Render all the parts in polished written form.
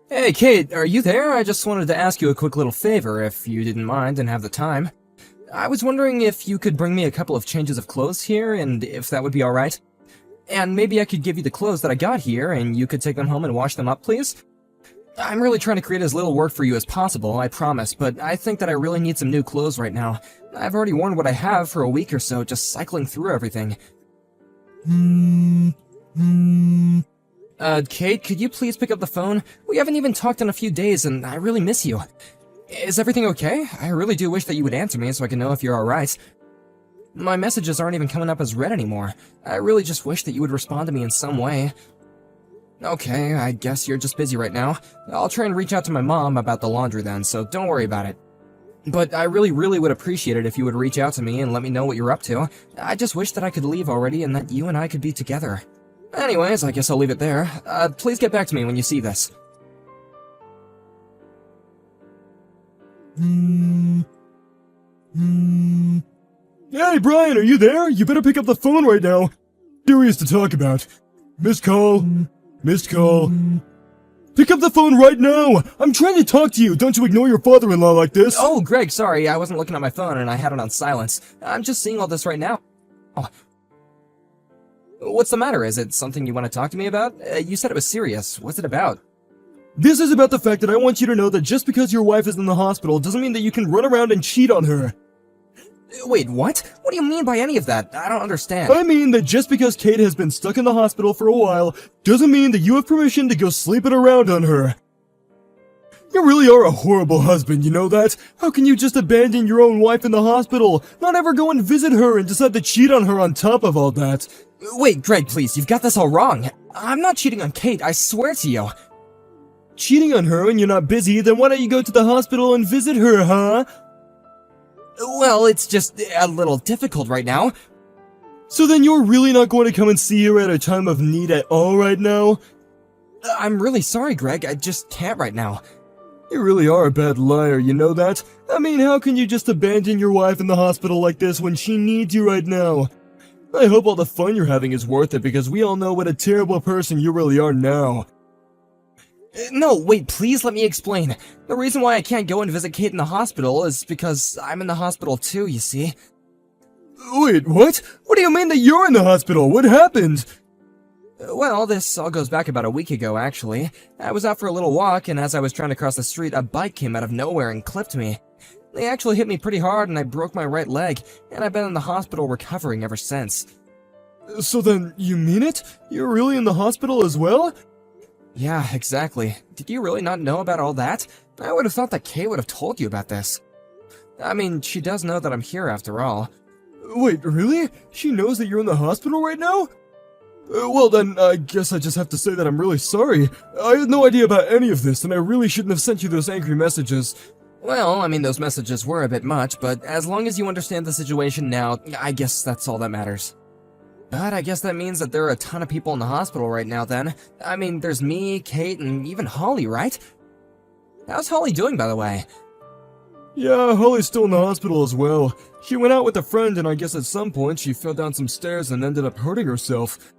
Hey, Kate, are you there? I just wanted to ask you a quick little favor, if you didn't mind and have the time. I was wondering if you could bring me a couple of changes of clothes here, and if that would be alright. And maybe I could give you the clothes that I got here, and you could take them home and wash them up, please? I'm really trying to create as little work for you as possible, I promise, but I think that I really need some new clothes right now. I've already worn what I have for a week or so, just cycling through everything. Kate, could you please pick up the phone? We haven't even talked in a few days, and I really miss you. Is everything okay? I really do wish that you would answer me so I can know if you're alright. My messages aren't even coming up as read anymore. I really just wish that you would respond to me in some way. Okay, I guess you're just busy right now. I'll try and reach out to my mom about the laundry then, so don't worry about it. But I really would appreciate it if you would reach out to me and let me know what you're up to. I just wish that I could leave already and that you and I could be together. Anyways, I guess I'll leave it there. Please get back to me when you see this. Hey, Brian, are you there? You better pick up the phone right now. Serious to talk about. Missed call. Missed call. Pick up the phone right now! I'm trying to talk to you! Don't you ignore your father-in-law like this! Oh, Greg, sorry, I wasn't looking at my phone and I had it on silence. I'm just seeing all this right now. Oh. What's the matter? Is it something you want to talk to me about? You said it was serious. What's it about? This is about the fact that I want you to know that just because your wife is in the hospital doesn't mean that you can run around and cheat on her. Wait, what? What do you mean by any of that? I don't understand. I mean that just because Kate has been stuck in the hospital for a while doesn't mean that you have permission to go sleeping around on her. You really are a horrible husband, you know that? How can you just abandon your own wife in the hospital, not ever go and visit her and decide to cheat on her on top of all that? Wait, Greg, please, you've got this all wrong. I'm not cheating on Kate, I swear to you. Cheating on her when you're not busy, then why don't you go to the hospital and visit her, huh? Well, it's just a little difficult right now. So then you're really not going to come and see her at a time of need at all right now? I'm really sorry, Greg, I just can't right now. You really are a bad liar, you know that? I mean, how can you just abandon your wife in the hospital like this when she needs you right now? I hope all the fun you're having is worth it because we all know what a terrible person you really are now. No, wait, please let me explain. The reason why I can't go and visit Kate in the hospital is because I'm in the hospital too, you see. Wait, what? What do you mean that you're in the hospital? What happened? Well, this all goes back about a week ago, actually. I was out for a little walk, and as I was trying to cross the street, a bike came out of nowhere and clipped me. They actually hit me pretty hard, and I broke my right leg, and I've been in the hospital recovering ever since. So then, you mean it? You're really in the hospital as well? Yeah, exactly. Did you really not know about all that? I would have thought that Kay would have told you about this. I mean, she does know that I'm here after all. Wait, really? She knows that you're in the hospital right now? Well then, I guess I just have to say that I'm really sorry. I had no idea about any of this, and I really shouldn't have sent you those angry messages. Well, I mean, those messages were a bit much, but as long as you understand the situation now, I guess that's all that matters. But I guess that means that there are a ton of people in the hospital right now then. I mean, there's me, Kate, and even Holly, right? How's Holly doing, by the way? Yeah, Holly's still in the hospital as well. She went out with a friend and I guess at some point she fell down some stairs and ended up hurting herself.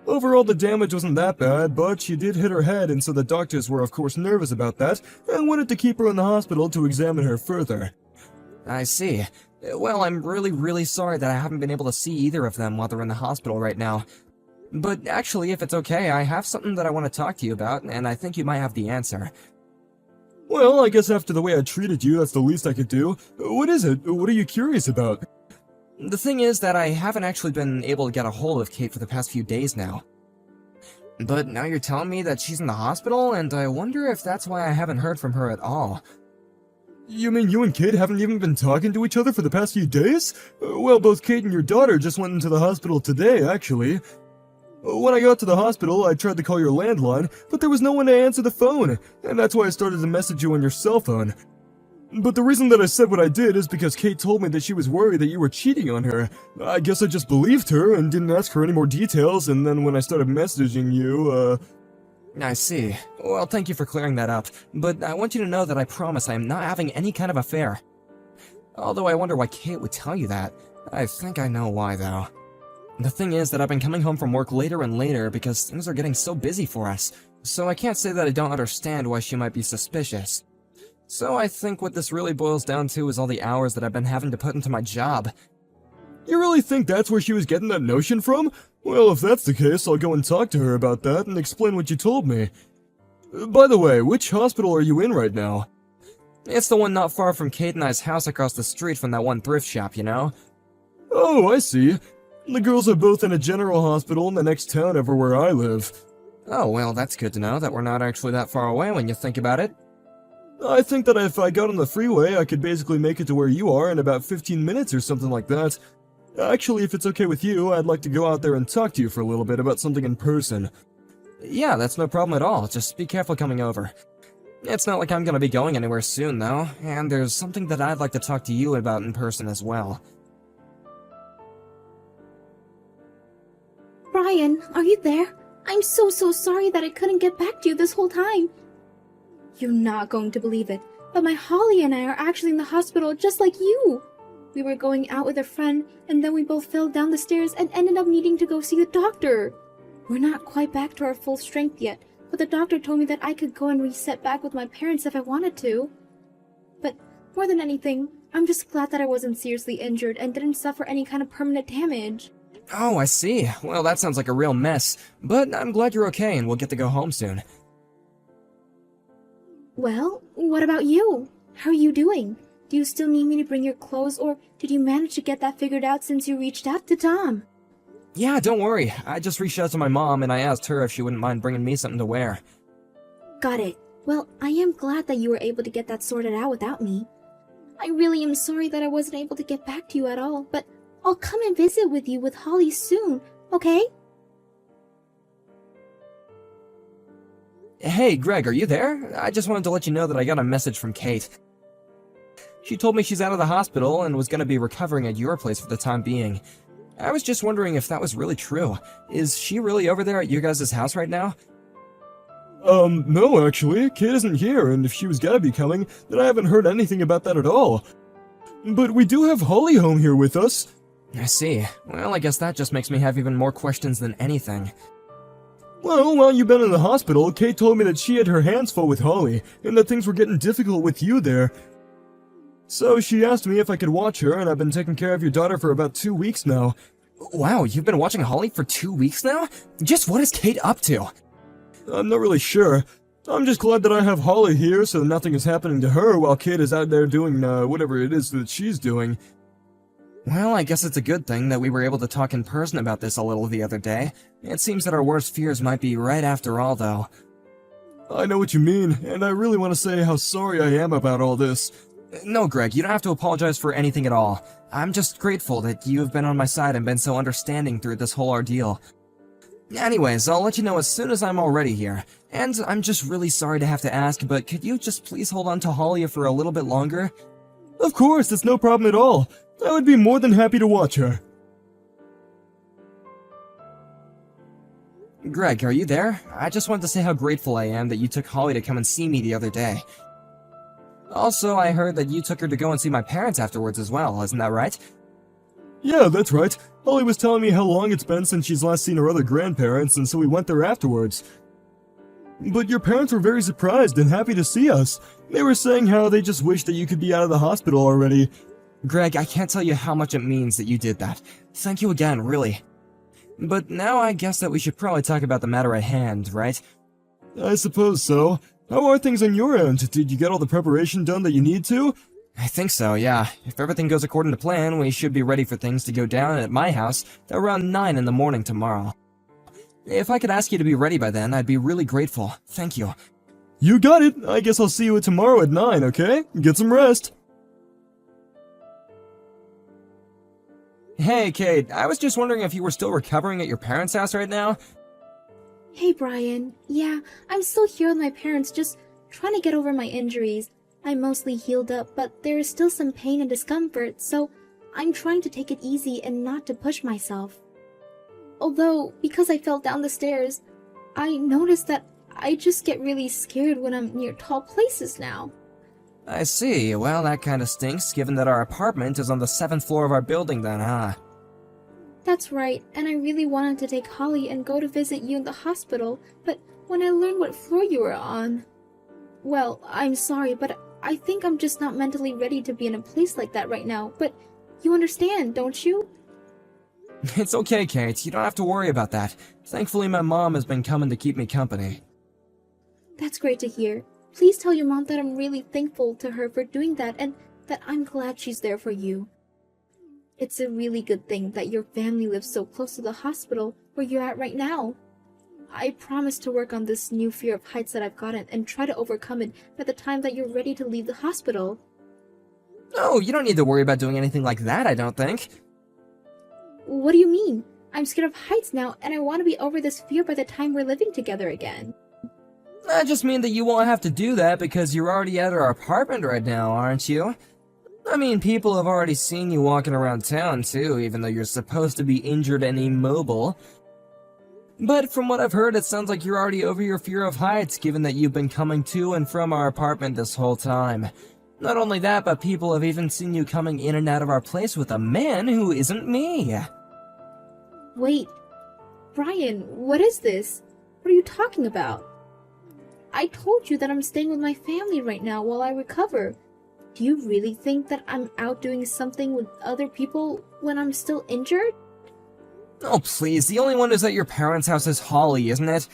Overall, the damage wasn't that bad, but she did hit her head and so the doctors were of course nervous about that and wanted to keep her in the hospital to examine her further. I see. Well, I'm really sorry that I haven't been able to see either of them while they're in the hospital right now. But actually, if it's okay, I have something that I want to talk to you about, and I think you might have the answer. Well, I guess after the way I treated you, that's the least I could do. What is it? What are you curious about? The thing is that I haven't actually been able to get a hold of Kate for the past few days now. But now you're telling me that she's in the hospital, and I wonder if that's why I haven't heard from her at all. You mean you and Kate haven't even been talking to each other for the past few days? Well, both Kate and your daughter just went into the hospital today, actually. When I got to the hospital, I tried to call your landline, but there was no one to answer the phone, and that's why I started to message you on your cell phone. But the reason that I said what I did is because Kate told me that she was worried that you were cheating on her. I guess I just believed her and didn't ask her any more details, and then when I started messaging you, I see. Well, thank you for clearing that up, but I want you to know that I promise I am not having any kind of affair. Although I wonder why Kate would tell you that. I think I know why, though. The thing is that I've been coming home from work later and later because things are getting so busy for us. so I can't say that I don't understand why she might be suspicious. So I think what this really boils down to is all the hours that I've been having to put into my job. You really think that's where she was getting that notion from? Well, if that's the case, I'll go and talk to her about that and explain what you told me. By the way, which hospital are you in right now? It's the one not far from Kate and I's house across the street from that one thrift shop, you know? Oh, I see. The girls are both in a general hospital in the next town over where I live. Oh, well, that's good to know that we're not actually that far away when you think about it. I think that if I got on the freeway, I could basically make it to where you are in about 15 minutes or something like that. Actually, if it's okay with you, I'd like to go out there and talk to you for a little bit about something in person. Yeah, that's no problem at all. Just be careful coming over. It's not like I'm gonna be going anywhere soon, though, and there's something that I'd like to talk to you about in person as well. Brian, are you there? I'm so sorry that I couldn't get back to you this whole time. You're not going to believe it, but my Holly and I are actually in the hospital just like you. We were going out with a friend, and then we both fell down the stairs and ended up needing to go see the doctor. We're not quite back to our full strength yet, but the doctor told me that I could go and reset back with my parents if I wanted to. But more than anything, I'm just glad that I wasn't seriously injured and didn't suffer any kind of permanent damage. Oh, I see. Well, that sounds like a real mess, but I'm glad you're okay and we'll get to go home soon. Well, what about you? How are you doing? Do you still need me to bring your clothes, or did you manage to get that figured out since you reached out to Tom? Yeah, don't worry. I just reached out to my mom and I asked her if she wouldn't mind bringing me something to wear. Got it. Well, I am glad that you were able to get that sorted out without me. I really am sorry that I wasn't able to get back to you at all, but I'll come and visit with you with Holly soon, okay? Hey, Greg, are you there? I just wanted to let you know that I got a message from Kate. She told me she's out of the hospital and was going to be recovering at your place for the time being. I was just wondering if that was really true. Is she really over there at your guys' house right now? No, actually. Kate isn't here, and if she was gonna be coming, then I haven't heard anything about that at all. But we do have Holly home here with us. I see. Well, I guess that just makes me have even more questions than anything. Well, while you've been in the hospital, Kate told me that she had her hands full with Holly, and that things were getting difficult with you there. So she asked me if I could watch her, and I've been taking care of your daughter for about 2 weeks now. Wow, you've been watching Holly for 2 weeks now? Just what is Kate up to? I'm not really sure. I'm just glad that I have Holly here so nothing is happening to her while Kate is out there doing whatever it is that she's doing. Well, I guess it's a good thing that we were able to talk in person about this a little the other day. It seems that our worst fears might be right after all, though. I know what you mean, and I really want to say how sorry I am about all this. No, Greg, you don't have to apologize for anything at all. I'm just grateful that you have been on my side and been so understanding through this whole ordeal. Anyways, I'll let you know as soon as I'm all ready here. And I'm just really sorry to have to ask, but could you just please hold on to Holly for a little bit longer? Of course, it's no problem at all. I would be more than happy to watch her. Greg, are you there? I just wanted to say how grateful I am that you took Holly to come and see me the other day. Also, I heard that you took her to go and see my parents afterwards as well, isn't that right? Yeah, that's right. Holly was telling me how long it's been since she's last seen her other grandparents, and so we went there afterwards. But your parents were very surprised and happy to see us. They were saying how they just wished that you could be out of the hospital already. Greg, I can't tell you how much it means that you did that. Thank you again, really. But now I guess that we should probably talk about the matter at hand, right? I suppose so. How are things on your end? Did you get all the preparation done that you need to? I think so, yeah. If everything goes according to plan, we should be ready for things to go down at my house around 9 in the morning tomorrow. If I could ask you to be ready by then, I'd be really grateful. Thank you. You got it. I guess I'll see you tomorrow at 9, okay? Get some rest. Hey, Kate, I was just wondering if you were still recovering at your parents' house right now? Hey, Brian. Yeah, I'm still here with my parents, just trying to get over my injuries. I'm mostly healed up, but there is still some pain and discomfort, so I'm trying to take it easy and not to push myself. Although, because I fell down the stairs, I noticed that I just get really scared when I'm near tall places now. I see. Well, that kinda stinks, given that our apartment is on the 7th floor of our building then, huh? That's right, and I really wanted to take Holly and go to visit you in the hospital, but when I learned what floor you were on. Well, I'm sorry, but I think I'm just not mentally ready to be in a place like that right now, but you understand, don't you? It's okay, Kate. You don't have to worry about that. Thankfully, my mom has been coming to keep me company. That's great to hear. Please tell your mom that I'm really thankful to her for doing that and that I'm glad she's there for you. It's a really good thing that your family lives so close to the hospital where you're at right now. I promise to work on this new fear of heights that I've gotten and try to overcome it by the time that you're ready to leave the hospital. No, you don't need to worry about doing anything like that, I don't think. What do you mean? I'm scared of heights now and I want to be over this fear by the time we're living together again. I just mean that you won't have to do that because you're already at our apartment right now, aren't you? I mean, people have already seen you walking around town too, even though you're supposed to be injured and immobile. But from what I've heard, it sounds like you're already over your fear of heights, given that you've been coming to and from our apartment this whole time. Not only that, but people have even seen you coming in and out of our place with a man who isn't me. Wait, Brian, what is this? What are you talking about? I told you that I'm staying with my family right now while I recover. Do you really think that I'm out doing something with other people when I'm still injured? Oh please, the only one who's at your parents' house is Holly, isn't it?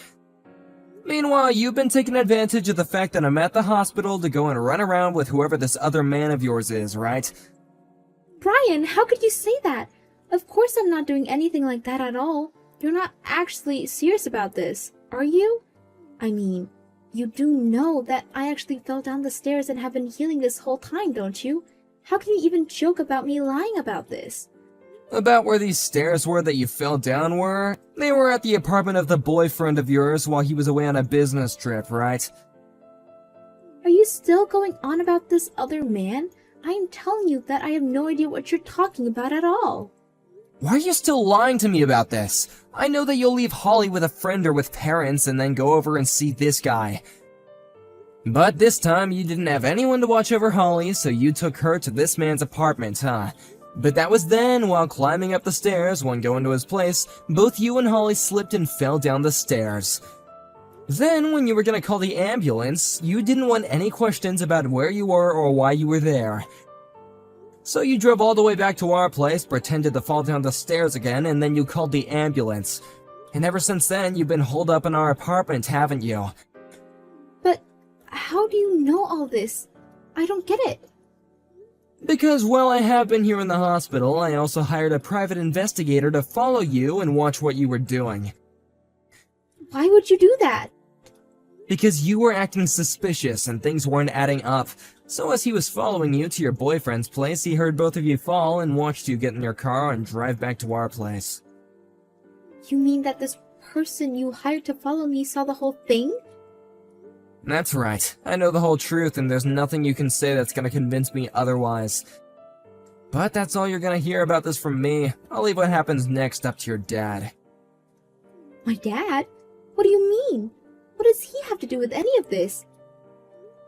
Meanwhile, you've been taking advantage of the fact that I'm at the hospital to go and run around with whoever this other man of yours is, right? Brian, how could you say that? Of course I'm not doing anything like that at all. You're not actually serious about this, are you? I mean, you do know that I actually fell down the stairs and have been healing this whole time, don't you? How can you even joke about me lying about this? About where these stairs were that you fell down were? They were at the apartment of the boyfriend of yours while he was away on a business trip, right? Are you still going on about this other man? I am telling you that I have no idea what you're talking about at all. Why are you still lying to me about this? I know that you'll leave Holly with a friend or with parents and then go over and see this guy. But this time you didn't have anyone to watch over Holly, so you took her to this man's apartment, huh? But that was then, while climbing up the stairs, when going to his place, both you and Holly slipped and fell down the stairs. Then, when you were gonna call the ambulance, you didn't want any questions about where you were or why you were there. So you drove all the way back to our place, pretended to fall down the stairs again, and then you called the ambulance. And ever since then, you've been holed up in our apartment, haven't you? But how do you know all this? I don't get it. Because while I have been here in the hospital, I also hired a private investigator to follow you and watch what you were doing. Why would you do that? Because you were acting suspicious and things weren't adding up. So as he was following you to your boyfriend's place, he heard both of you fall and watched you get in your car and drive back to our place. You mean that this person you hired to follow me saw the whole thing? That's right. I know the whole truth, and there's nothing you can say that's gonna convince me otherwise. But that's all you're gonna hear about this from me. I'll leave what happens next up to your dad. My dad? What do you mean? What does he have to do with any of this?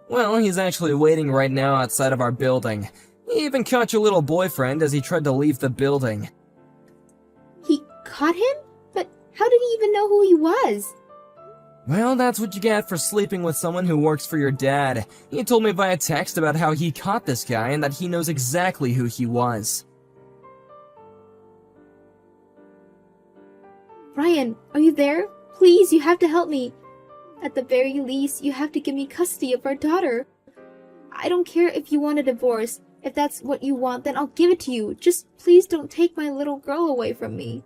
Well, he's actually waiting right now outside of our building. He even caught your little boyfriend as he tried to leave the building. He caught him? But how did he even know who he was? Well, that's what you get for sleeping with someone who works for your dad. He told me via text about how he caught this guy and that he knows exactly who he was. Brian, are you there? Please, you have to help me. At the very least, you have to give me custody of our daughter. I don't care if you want a divorce. If that's what you want, then I'll give it to you. Just please don't take my little girl away from me.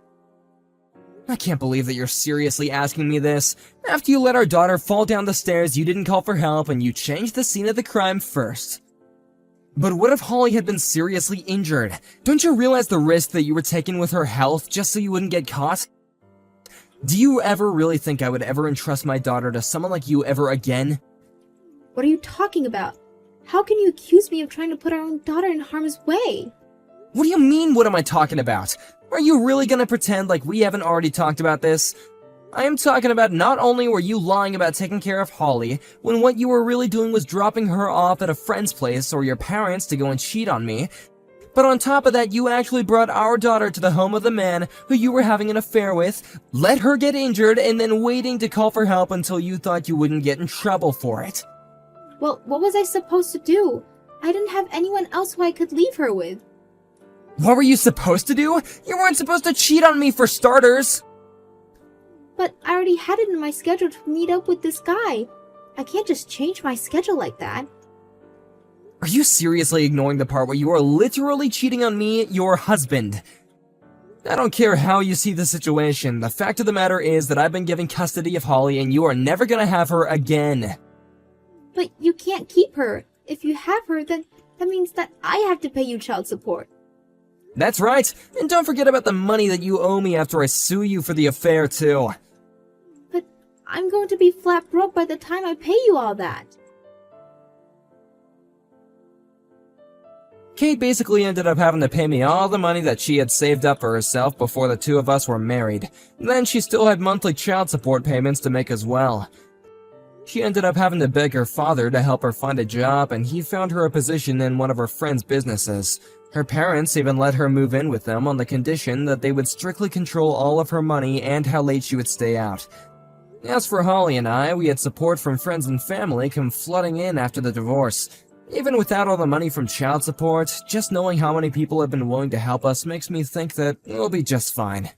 I can't believe that you're seriously asking me this. After you let our daughter fall down the stairs, you didn't call for help and you changed the scene of the crime first. But what if Holly had been seriously injured? Don't you realize the risk that you were taking with her health just so you wouldn't get caught? Do you ever really think I would ever entrust my daughter to someone like you ever again? What are you talking about? How can you accuse me of trying to put our own daughter in harm's way? What do you mean, what am I talking about? Are you really gonna pretend like we haven't already talked about this? I am talking about not only were you lying about taking care of Holly, when what you were really doing was dropping her off at a friend's place or your parents to go and cheat on me, But on top of that, you actually brought our daughter to the home of the man who you were having an affair with, let her get injured, and then waiting to call for help until you thought you wouldn't get in trouble for it. Well, what was I supposed to do? I didn't have anyone else who I could leave her with. What were you supposed to do? You weren't supposed to cheat on me for starters! But I already had it in my schedule to meet up with this guy. I can't just change my schedule like that. Are you seriously ignoring the part where you are literally cheating on me, your husband? I don't care how you see the situation. The fact of the matter is that I've been given custody of Holly and you are never gonna have her again. But you can't keep her. If you have her, then that means that I have to pay you child support. That's right. And don't forget about the money that you owe me after I sue you for the affair, too. But I'm going to be flat broke by the time I pay you all that. Kate basically ended up having to pay me all the money that she had saved up for herself before the two of us were married. Then she still had monthly child support payments to make as well. She ended up having to beg her father to help her find a job, and he found her a position in one of her friend's businesses. Her parents even let her move in with them on the condition that they would strictly control all of her money and how late she would stay out. As for Holly and I, we had support from friends and family come flooding in after the divorce. Even without all the money from child support, just knowing how many people have been willing to help us makes me think that we'll be just fine.